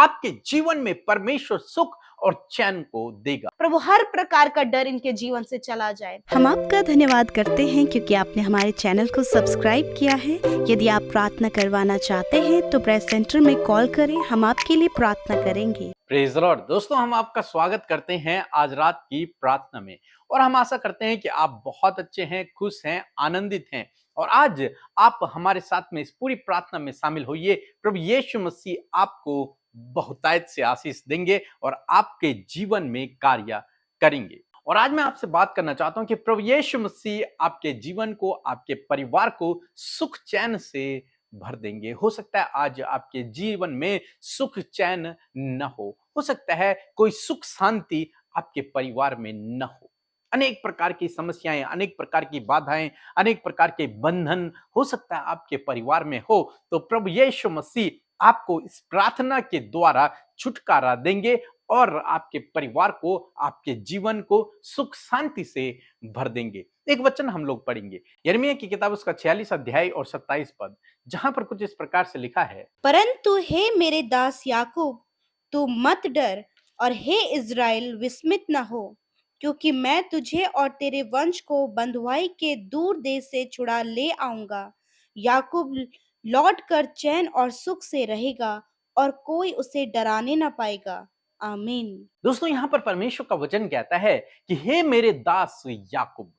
आपके जीवन में परमेश्वर सुख और चैन को देगा। प्रभु हर प्रकार का डर इनके जीवन से चला जाए। हम आपका धन्यवाद करते हैं क्योंकि आपने हमारे चैनल को सब्सक्राइब किया है। यदि आप प्रार्थना करवाना चाहते हैं तो प्रेस सेंटर में कॉल करें, हम आपके लिए प्रार्थना करेंगे। Praise the Lord. दोस्तों, हम आपका स्वागत करते हैं आज रात की प्रार्थना में और हम आशा करते हैं कि आप बहुत अच्छे हैं, खुश हैं, आनंदित हैं और आज आप हमारे साथ में इस पूरी प्रार्थना में शामिल होइए। प्रभु यीशु मसीह आपको बहुतायत से आशीष देंगे और आपके जीवन में कार्य करेंगे। और आज मैं आपसे बात करना चाहता हूं कि प्रभु यीशु मसीह आपके जीवन को, आपके परिवार को सुख चैन से भर देंगे। हो सकता है आज आपके जीवन में सुख चैन न हो सकता है कोई सुख शांति आपके परिवार में न हो। अनेक प्रकार की समस्याएं, अनेक प्रकार की बाधाएं, अनेक प्रकार के बंधन हो सकता है आपके परिवार में हो। तो प्रभु यीशु मसीह आपको इस प्रार्थना के द्वारा छुटकारा देंगे और आपके परिवार को, आपके जीवन को सुख शांति से भर देंगे। एक वचन हम लोग पढ़ेंगे, यिर्मयाह की किताब उसका 46 अध्याय और 27 पद, जहां पर कुछ इस प्रकार से लिखा है। परंतु हे मेरे दास याकूब, तू मत डर, और हे इज़राइल विस्मित न हो, क्योंकि मैं तुझे और तेरे वंश को बंधुआई के दूर देश से छुड़ा ले आऊंगा। याकूब लौट कर चैन और सुख से रहेगा और कोई उसे डराने न पाएगा। आमीन। दोस्तों, यहां पर परमेश्वर का वचन कहता है कि हे मेरे दास याकूब,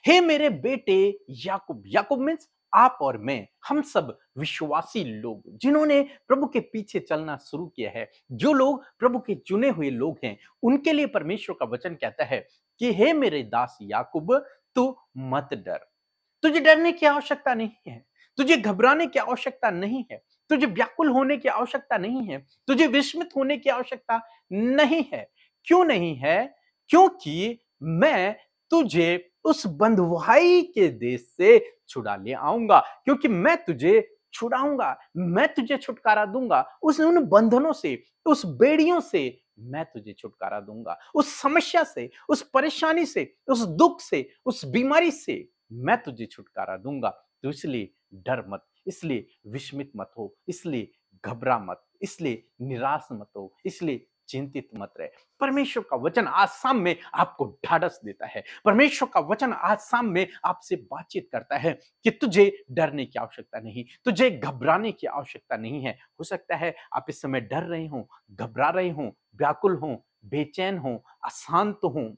हे मेरे बेटे याकूब। याकूब मीन्स आप और मैं, हम सब विश्वासी लोग जिन्होंने प्रभु के पीछे चलना शुरू किया है, जो लोग प्रभु के चुने हुए लोग हैं, उनके लिए परमेश्वर का वचन कहता है कि हे मेरे दास याकूब, तू मत डर। तुझे डरने की आवश्यकता नहीं है, तुझे घबराने की आवश्यकता नहीं है, तुझे व्याकुल होने की आवश्यकता नहीं है, तुझे विस्मित होने की आवश्यकता नहीं है। क्यों नहीं है? क्योंकि मैं तुझे उस बंधुआई के देश से छुड़ा ले आऊंगा, क्योंकि मैं तुझे छुड़ाऊंगा, मैं तुझे छुटकारा दूंगा उन बंधनों से, उस बेड़ियों से मैं तुझे छुटकारा दूंगा, उस समस्या से, उस परेशानी से, उस दुख से, उस बीमारी से मैं तुझे छुटकारा दूंगा। तो इसलिए डर मत, इसलिए विस्मित मत हो, इसलिए घबरा मत, इसलिए निराश मत हो, इसलिए चिंतित मत रहे। परमेश्वर का वचन आज शाम में आपको ढाढ़स देता है। परमेश्वर का वचन आज शाम में आपसे बातचीत करता है कि तुझे डरने की आवश्यकता नहीं, तुझे घबराने की आवश्यकता नहीं है। हो सकता है आप इस समय डर रहे हो, घबरा रहे हो, व्याकुल हो, बेचैन हो, अशांत हो,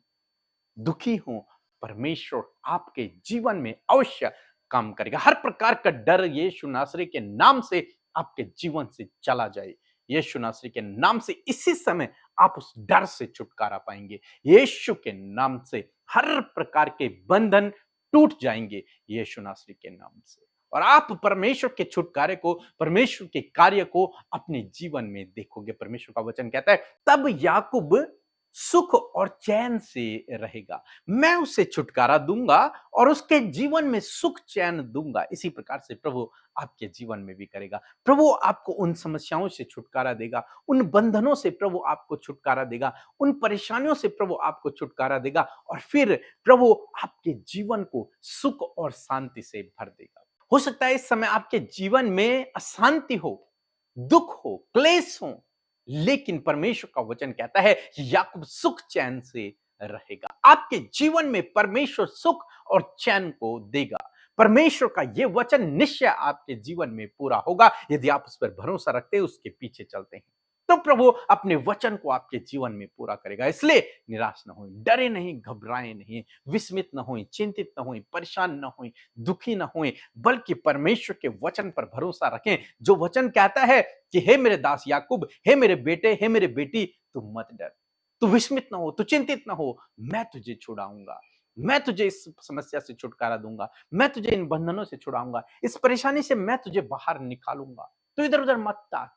दुखी हो। परमेश्वर आपके जीवन में अवश्य काम करेगा। हर प्रकार का डर यीशु नासरी के नाम से आपके जीवन से चला जाए। यीशु नासरी के नाम से इसी समय आप उस डर से छुटकारा पाएंगे। यीशु के नाम से हर प्रकार के बंधन टूट जाएंगे यीशु नासरी के नाम से, और आप परमेश्वर के छुटकारे को, परमेश्वर के कार्य को अपने जीवन में देखोगे। परमेश्वर का वचन कहता है, तब याकूब सुख और चैन से रहेगा, मैं उसे छुटकारा दूंगा और उसके जीवन में सुख चैन दूंगा। इसी प्रकार से प्रभु आपके जीवन में भी करेगा। प्रभु आपको उन समस्याओं से छुटकारा देगा, उन बंधनों से प्रभु आपको छुटकारा देगा, उन परेशानियों से प्रभु आपको छुटकारा देगा और फिर प्रभु आपके जीवन को सुख और शांति से भर देगा। हो सकता है इस समय आपके जीवन में अशांति हो, दुख हो, क्लेश हो, लेकिन परमेश्वर का वचन कहता है कि याकूब सुख चैन से रहेगा। आपके जीवन में परमेश्वर सुख और चैन को देगा। परमेश्वर का यह वचन निश्चय आपके जीवन में पूरा होगा यदि आप उस पर भरोसा रखते हैं, उसके पीछे चलते हैं। तो प्रभु अपने वचन को आपके जीवन में पूरा करेगा। इसलिए निराश न हों, डरे नहीं, घबराएं नहीं, विस्मित न हों, चिंतित न हों, परेशान न हों, दुखी न हों, बल्कि परमेश्वर के वचन पर भरोसा रखें, जो वचन कहता है कि हे मेरे दास याकूब, हे मेरे बेटे, हे मेरे बेटी, तू मत डर, तू विस्मित न हो, तू चिंतित न हो, मैं तुझे छुड़ाऊंगा, मैं तुझे इस समस्या से छुटकारा दूंगा, मैं तुझे इन बंधनों से छुड़ाऊंगा, इस परेशानी से मैं तुझे बाहर निकालूंगा। तो इधर उधर मत ताक,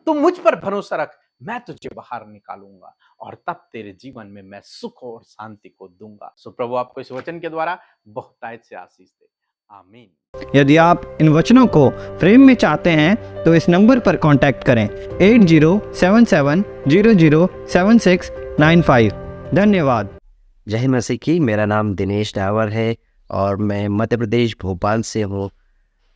तू मुझ पर भरोसा रख, मैं तुझे बाहर निकालूंगा और तब तेरे जीवन में मैं सुख और शांति को दूंगा। सो प्रभु आपको इस वचन के द्वारा बहुतायत से आशीष दे। आमीन। यदि आप इन वचनों को फ्रेम में चाहते हैं तो इस नंबर पर कांटेक्ट करें 8077007695। धन्यवाद। जय मसीह की। मेरा नाम दिनेश डावर है और मैं मध्य प्रदेश भोपाल से हूँ।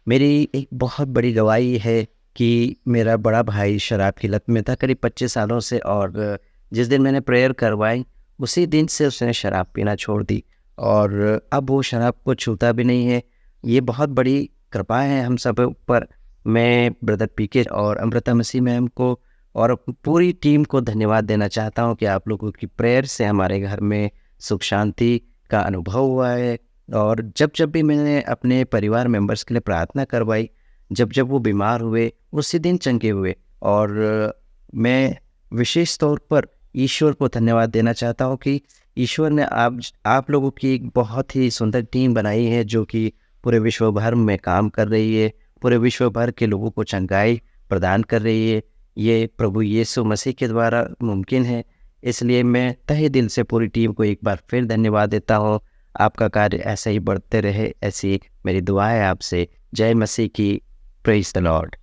मेरी एक बहुत बड़ी गवाही है कि मेरा बड़ा भाई शराब की लत में था करीब 25 सालों से, और जिस दिन मैंने प्रेयर करवाई उसी दिन से उसने शराब पीना छोड़ दी और अब वो शराब को छूता भी नहीं है। ये बहुत बड़ी कृपा है हम सब ऊपर। मैं ब्रदर पीके और अमृता मसीह मैम को और पूरी टीम को धन्यवाद देना चाहता हूँ कि आप लोगों की प्रेयर से हमारे घर में सुख शांति का अनुभव हुआ है। और जब जब भी मैंने अपने परिवार मेंबर्स के लिए प्रार्थना करवाई, जब जब वो बीमार हुए उसी दिन चंगे हुए। और मैं विशेष तौर पर ईश्वर को धन्यवाद देना चाहता हूँ कि ईश्वर ने आप लोगों की एक बहुत ही सुंदर टीम बनाई है जो कि पूरे विश्व भर में काम कर रही है, पूरे विश्व भर के लोगों को चंगाई प्रदान कर रही है। ये प्रभु यीशु मसीह के द्वारा मुमकिन है। इसलिए मैं तहे दिल से पूरी टीम को एक बार फिर धन्यवाद देता हूँ। आपका कार्य ऐसा ही बढ़ते रहे, ऐसी मेरी दुआ है आपसे। जय मसीह की। Praise the Lord.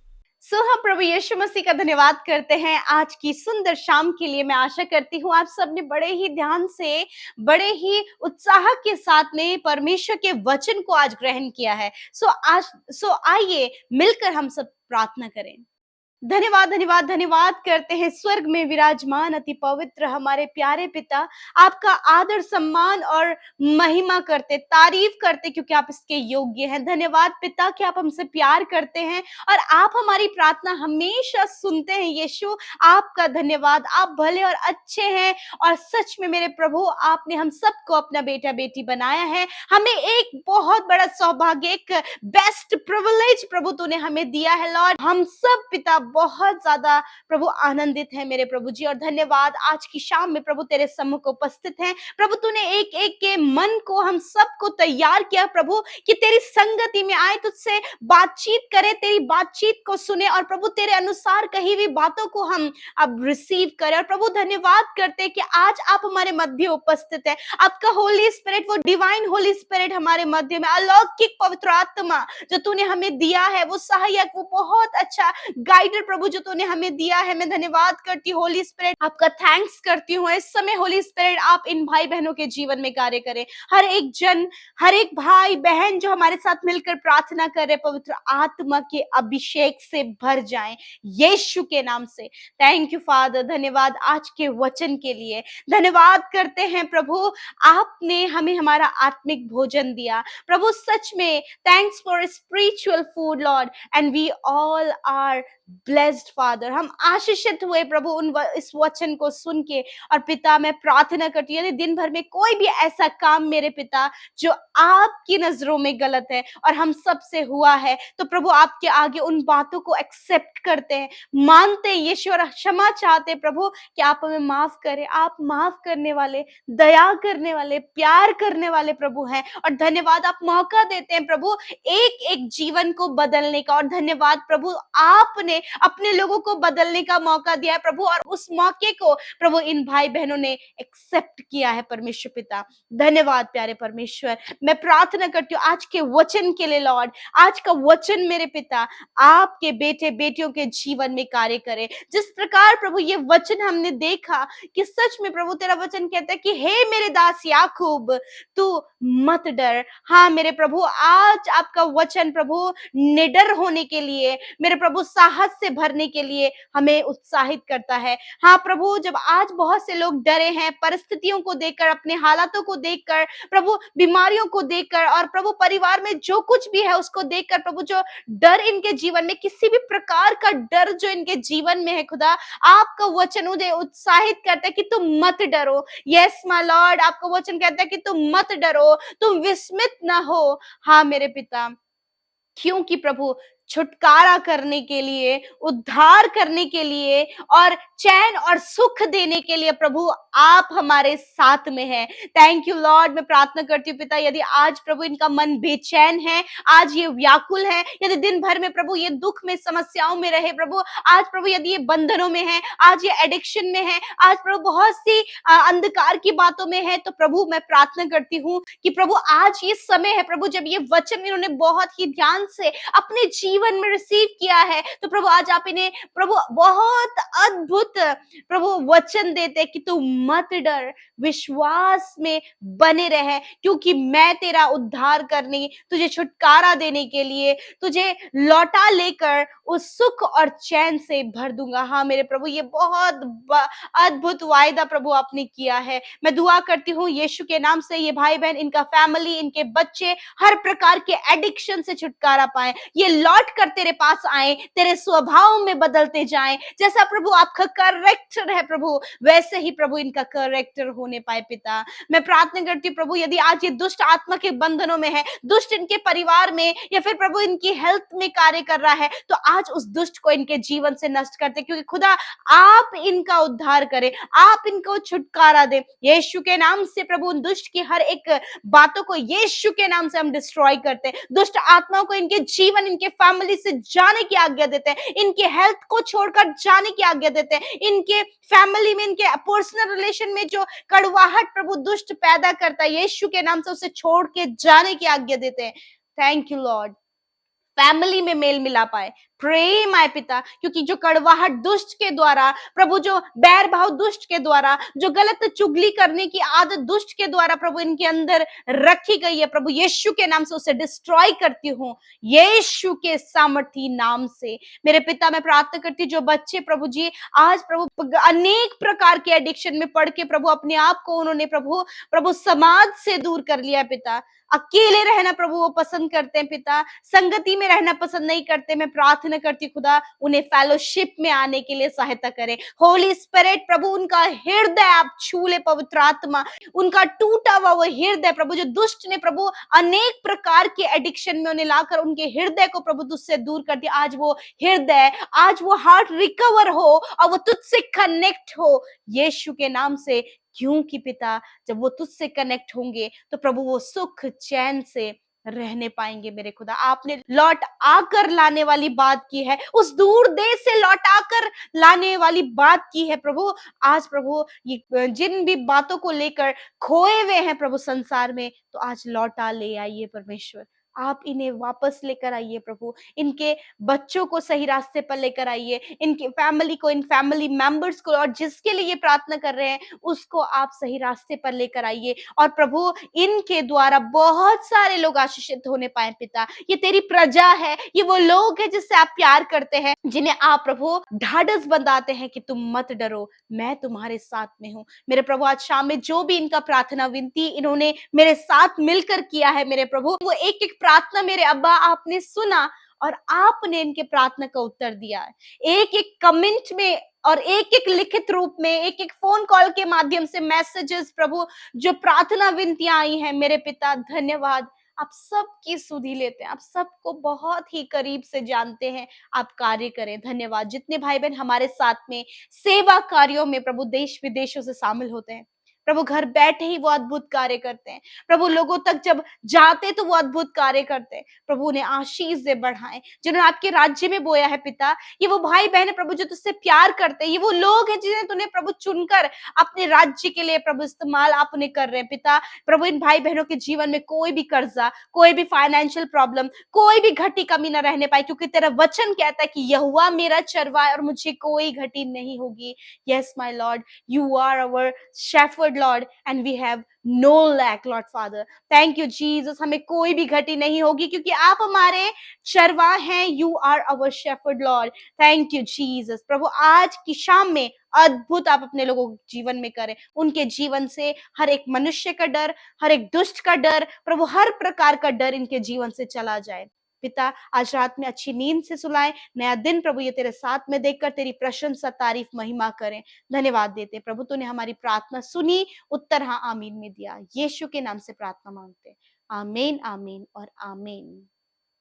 हम प्रभु यीशु मसीह का धन्यवाद करते हैं आज की सुंदर शाम के लिए। मैं आशा करती हूँ आप सबने बड़े ही ध्यान से, बड़े ही उत्साह के साथ में परमेश्वर के वचन को आज ग्रहण किया है। आइए मिलकर हम सब प्रार्थना करें। धन्यवाद धन्यवाद धन्यवाद करते हैं स्वर्ग में विराजमान अति पवित्र हमारे प्यारे पिता, आपका आदर सम्मान और महिमा करते, तारीफ करते क्योंकि आप इसके योग्य हैं। धन्यवाद पिता कि आप हमसे प्यार करते हैं और आप हमारी प्रार्थना हमेशा सुनते हैं। यीशु आपका धन्यवाद, आप भले और अच्छे हैं और सच में मेरे प्रभु आपने हम सबको अपना बेटा बेटी बनाया है। हमें एक बहुत बड़ा सौभाग्य, एक बेस्ट प्रिविलेज प्रभु तूने हमें दिया है लॉर्ड। हम सब पिता बहुत ज्यादा प्रभु आनंदित है मेरे प्रभु जी। और धन्यवाद आज की शाम में प्रभु तेरे सम्मुख उपस्थित हैं प्रभु। तूने एक एक के मन को हम सबको तैयार किया प्रभु कि तेरी संगति में आए, तुझसे बातचीत करें, तेरी बातचीत को सुने और प्रभु तेरे अनुसार कही हुई बातों को हम अब रिसीव करें। और प्रभु धन्यवाद करते हैं कि आज आप हमारे मध्य उपस्थित है। आपका होली स्पिरिट, वो डिवाइन होली स्पिरिट हमारे मध्य में, अलौकिक पवित्र आत्मा जो तूने हमें दिया है, वो सहायक, वो बहुत अच्छा गाइडर प्रभु जो तूने हमें दिया है। मैं धन्यवाद करती हूँ होली स्पिरिट, आपका थैंक्स करती हूँ। इस समय होली स्पिरिट आप इन भाई बहनों के जीवन में कार्य करें। हर एक जन, हर एक भाई बहन जो हमारे साथ मिलकर प्रार्थना कर रहे, पवित्र आत्मा के अभिषेक से भर जाएं यीशु के नाम से। Thank you father. धन्यवाद आज के वचन के लिए, धन्यवाद करते हैं प्रभु आपने हमें हमारा आत्मिक भोजन दिया प्रभु। सच में thanks for spiritual food lord and we all are blessed father. हम आशीषित हुए प्रभु इस वचन को सुन के। और पिता मैं प्रार्थना करती हूँ यदि दिन भर में कोई भी ऐसा काम मेरे पिता जो आपकी नजरों में गलत है और हम सब से हुआ है, तो प्रभु आपके आगे उन बातों को एक्सेप्ट करते हैं, मानते हैं यीशु और क्षमा चाहते प्रभु कि आप हमें माफ करें। आप माफ करने वाले, दया करने वाले, प्यार करने वाले प्रभु हैं। और धन्यवाद आप मौका देते हैं प्रभु एक एक जीवन को बदलने का। और धन्यवाद प्रभु आपने अपने लोगों को बदलने का मौका दिया है प्रभु, और उस मौके को प्रभु इन भाई बहनों ने एक्सेप्ट किया है परमेश्वर पिता। धन्यवाद प्यारे परमेश्वर। मैं प्रार्थना करती हूँ आज के वचन के लिए लॉर्ड। आज का वचन मेरे पिता आपके बेटे बेटियों के जीवन में कार्य करे। जिस प्रकार प्रभु ये वचन हमने देखा कि सच में प्रभु तेरा वचन कहता है कि हे मेरे दास याकूब तू मत डर। हाँ मेरे प्रभु, आज आपका वचन प्रभु निडर होने के लिए, मेरे प्रभु साहस से भरने के लिए हमें उत्साहित करता है। हाँ प्रभु, जब आज बहुत से लोग डरे हैं परिस्थितियों को देखकर, अपने हालातों को देखकर प्रभु, बीमारियों को देखकर, और प्रभु परिवार में जो कुछ भी है उसको देखकर प्रभु, जो डर इनके जीवन में, किसी भी प्रकार का डर जो इनके जीवन में है खुदा, आपका वचन उन्हें उत्साहित करता है कि तुम मत डरो। यस माय लॉर्ड, आपका वचन कहता है कि तुम मत डरो, तुम विस्मित ना हो। हाँ मेरे पिता, क्योंकि प्रभु छुटकारा करने के लिए, उद्धार करने के लिए और चैन और सुख देने के लिए प्रभु आप हमारे साथ में हैं। Thank you Lord. मैं प्रार्थना करती हूँ पिता, यदि आज प्रभु इनका मन बेचैन है, आज ये व्याकुल है, यदि दिन भर में प्रभु ये दुख में, समस्याओं में रहे प्रभु, आज प्रभु यदि ये बंधनों में है, आज ये एडिक्शन में है, आज प्रभु बहुत सी अंधकार की बातों में है, तो प्रभु मैं प्रार्थना करती हूँ कि प्रभु आज ये समय है प्रभु जब ये वचन इन्होंने बहुत ही ध्यान से अपने जीवन जीवन में रिसीव किया है, तो प्रभु आज आप इन्हें प्रभु बहुत अद्भुत प्रभु वचन देते कि तू मत डर, विश्वास में बने रहे, क्योंकि मैं तेरा उद्धार करने, तुझे छुटकारा देने के लिए, तुझे लौटा लेकर उस सुख और चैन से भर दूंगा। हाँ मेरे प्रभु, ये बहुत अद्भुत वायदा प्रभु आपने किया है। मैं दुआ करती हूँ यीशु के नाम से, ये भाई बहन, इनका फैमिली, इनके बच्चे हर प्रकार के एडिक्शन से छुटकारा पाए, ये लौट कर तेरे पास आए, तेरे स्वभाव में बदलते जाएं। जैसा प्रभु आपका करेक्टर है प्रभु, वैसे ही प्रभु इनका करेक्टर होने पाए। पिता, मैं प्रार्थना करती हूँ प्रभु, यदि आज ये दुष्ट आत्मा के बंधनों में है, दुष्ट इनके परिवार में या फिर प्रभु इनकी हेल्थ में कार्य कर रहा है, तो आज उस दुष्ट को इनके जीवन से नष्ट करते, क्योंकि खुदा आप इनका उद्धार करें, आप इनको छुटकारा दे यीशु के नाम से। प्रभु उन दुष्ट की हर एक बातों को यीशु के नाम से हम डिस्ट्रॉय करते हैं, दुष्ट आत्माओं को इनके जीवन, इनके फैमिली से जाने की आज्ञा देते हैं, इनके हेल्थ को छोड़कर जाने की आज्ञा देते हैं, इनके फैमिली में, इनके पर्सनल रिलेशन में जो कड़वाहट प्रभु दुष्ट पैदा करता है, यीशु के नाम से उसे छोड़ के जाने की आज्ञा देते हैं। थैंक यू लॉर्ड, फैमिली में मेल मिलाप आए, प्रेम आए पिता, क्योंकि जो कड़वाहट दुष्ट के द्वारा प्रभु, जो बैर भाव दुष्ट के द्वारा, जो गलत चुगली करने की आदत दुष्ट के द्वारा प्रभु इनके अंदर रखी गई है, प्रभु यीशु के नाम से उसे डिस्ट्रॉय करती हूँ, यीशु के सामर्थी नाम से। मेरे पिता, मैं प्रार्थना करती हूँ जो बच्चे प्रभु जी आज प्रभु अनेक प्रकार के एडिक्शन में पड़ के प्रभु अपने आप को उन्होंने प्रभु समाज से दूर कर लिया पिता, अकेले रहना प्रभु वो पसंद करते हैं पिता, संगति में रहना पसंद नहीं करते। मैं प्रार्थना करती हूँ खुदा उन्हें फेलोशिप में आने के लिए सहायता करें। होली स्पिरिट प्रभु उनका हृदय आप छू ले, पवित्र आत्मा उनका टूटा हुआ वो हृदय प्रभु, जो दुष्ट ने प्रभु अनेक प्रकार के एडिक्शन में उन्हें लाकर उनके हृदय को प्रभु तुझसे दूर कर दिया, आज वो हृदय, आज वो हार्ट रिकवर हो और वो तुझसे कनेक्ट हो यीशु के नाम से। क्योंकि पिता जब वो तुझसे कनेक्ट होंगे तो प्रभु वो सुख चैन से रहने पाएंगे। मेरे खुदा, आपने लौट आकर लाने वाली बात की है, उस दूर देश से लौट आकर लाने वाली बात की है प्रभु। आज प्रभु ये जिन भी बातों को लेकर खोए हुए हैं प्रभु संसार में, तो आज लौटा ले आइए परमेश्वर, आप इन्हें वापस लेकर आइए प्रभु, इनके बच्चों को सही रास्ते पर लेकर आइए, इनके फैमिली को, इन फैमिली मेंबर्स को, और जिसके लिए ये प्रार्थना कर रहे हैं उसको आप सही रास्ते पर लेकर आइए, और प्रभु इनके द्वारा बहुत सारे लोग आशीषित होने पाए पिता। ये तेरी प्रजा है, ये वो लोग हैं जिससे आप प्यार करते हैं, जिन्हें आप प्रभु ढाढ़स बंधाते हैं कि तुम मत डरो, मैं तुम्हारे साथ में हूँ। मेरे प्रभु आज शाम में जो भी इनका प्रार्थना विनती इन्होंने मेरे साथ मिलकर किया है मेरे प्रभु, वो एक एक प्रार्थना मेरे अब्बा आपने सुना और आपने इनके प्रार्थना का उत्तर दिया है, एक एक कमेंट में और एक एक लिखित रूप में, एक एक फोन कॉल के माध्यम से मैसेजेस प्रभु, जो प्रार्थना विनतियां आई हैं मेरे पिता, धन्यवाद। आप सबकी सुधि लेते हैं, आप सबको बहुत ही करीब से जानते हैं, आप कार्य करें। धन्यवाद। जितने भाई बहन हमारे साथ में सेवा कार्यों में प्रभु देश विदेशों से शामिल होते हैं प्रभु, घर बैठे ही वो अद्भुत कार्य करते हैं प्रभु, लोगों तक जब जाते तो वो अद्भुत कार्य करते हैं प्रभु, उन्हें आशीष दे बढ़ाएं जिन्होंने आपके राज्य में बोया है पिता। ये वो भाई बहन है प्रभु जो तुझसे प्यार करते हैं, ये वो लोग हैं जिन्हें तूने प्रभु चुनकर अपने राज्य के लिए प्रभु इस्तेमाल आप उन्हें कर रहे हैं पिता। प्रभु इन भाई बहनों के जीवन में कोई भी कर्जा, कोई भी फाइनेंशियल प्रॉब्लम, कोई भी घटी कमी ना रहने पाए, क्योंकि तेरा वचन कहता है कि यहोवा मेरा चरवाहा है और मुझे कोई घटी नहीं होगी। Yes my lord, you are our shepherd lord and we have no lack lord father. Thank you Jesus, हमें कोई भी घटी नहीं होगी क्योंकि आप हमारे चरवाहा हैं, you are our shepherd lord. Thank you Jesus. प्रभु आज की शाम में अद्भुत आप अपने लोगों के जीवन में करें, उनके जीवन से हर एक मनुष्य का डर, हर एक दुष्ट का डर प्रभु, हर प्रकार का डर इनके जीवन से चला जाए पिता। आज रात में अच्छी नींद से सुलाएं, नया दिन प्रभु ये तेरे साथ में देखकर तेरी प्रशंसा, तारीफ, महिमा करें। धन्यवाद देते प्रभु, तूने हमारी प्रार्थना सुनी, उत्तर हाँ आमीन में दिया। यीशु के नाम से प्रार्थना मांगते, आमीन आमीन और आमीन।